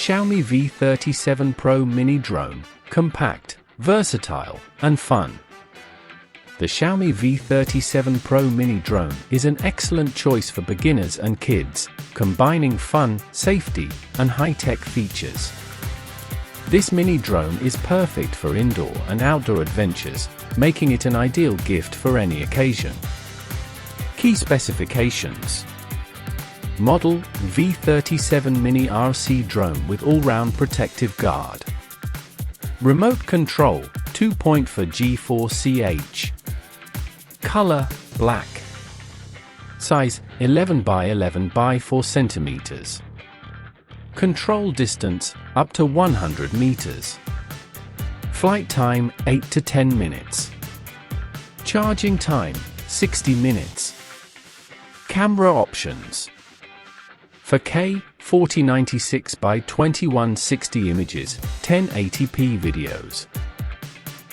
Xiaomi V37 Pro Mini Drone, compact, versatile, and fun. The Xiaomi V37 Pro Mini Drone is an excellent choice for beginners and kids, combining fun, safety, and high-tech features. This mini drone is perfect for indoor and outdoor adventures, making it an ideal gift for any occasion. Key specifications: Model: V37 Mini RC Drone with all-round protective guard. Remote control: 2.4 G4CH. Color: black. Size: 11 by 11 by 4 centimeters. Control distance: up to 100 meters. Flight time: 8 to 10 minutes. Charging time: 60 minutes. Camera options: 4K 4096 by 2160 images, 1080p videos.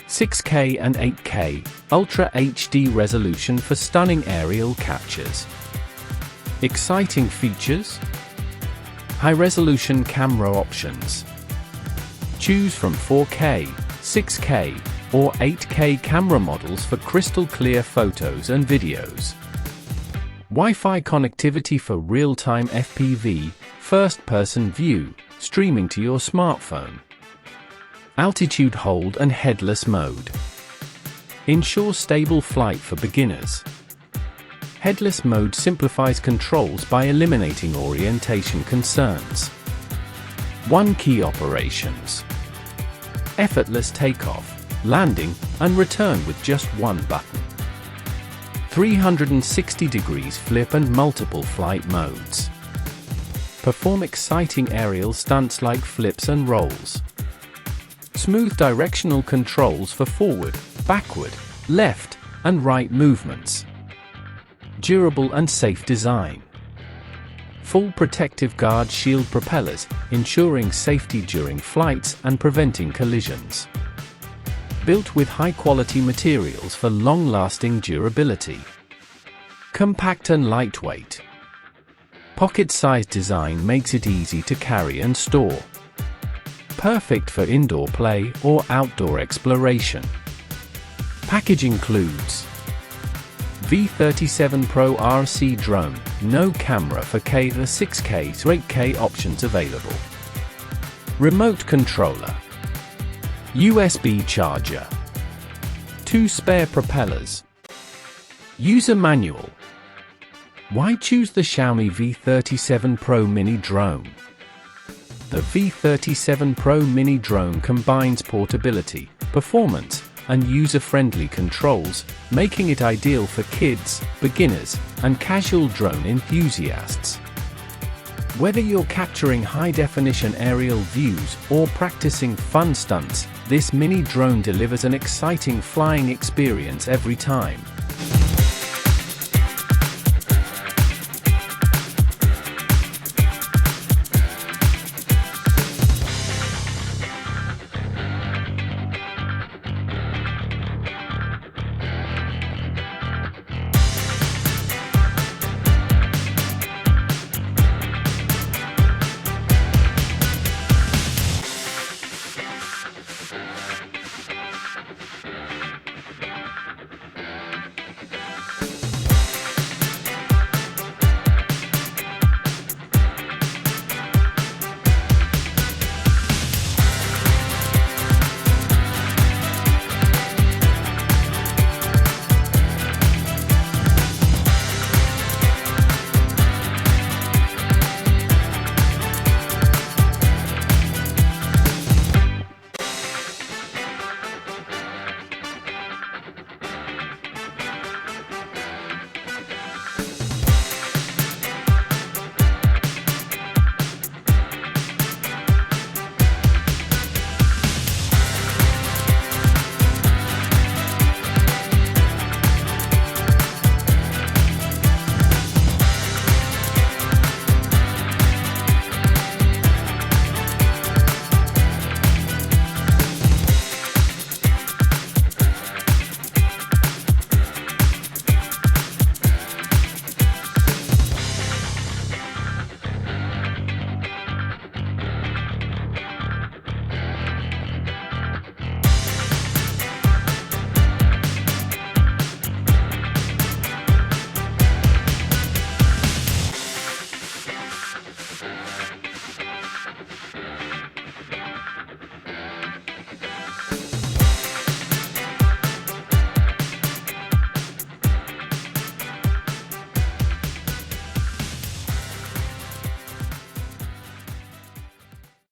6K and 8K Ultra HD resolution for stunning aerial captures. Exciting features: high-resolution camera options. Choose from 4K, 6K, or 8K camera models for crystal-clear photos and videos. Wi-Fi connectivity for real-time FPV, first-person view, streaming to your smartphone. Altitude hold and headless mode. Ensure stable flight for beginners. Headless mode simplifies controls by eliminating orientation concerns. One key operations: effortless takeoff, landing, and return with just one button. 360 degrees flip and multiple flight modes. Perform exciting aerial stunts like flips and rolls. Smooth directional controls for forward, backward, left, and right movements. Durable and safe design. Full protective guard shield propellers, ensuring safety during flights and preventing collisions. Built with high-quality materials for long-lasting durability. Compact and lightweight. Pocket-sized design makes it easy to carry and store. Perfect for indoor play or outdoor exploration. Package includes V37 Pro RC Drone, no camera for 4K to 6K to 8K options available. Remote controller. USB charger. 2 spare propellers. User manual. Why choose the Xiaomi V37 Pro Mini Drone? The V37 Pro Mini Drone combines portability, performance, and user-friendly controls, making it ideal for kids, beginners, and casual drone enthusiasts. Whether you're capturing high-definition aerial views or practicing fun stunts, this mini drone delivers an exciting flying experience every time.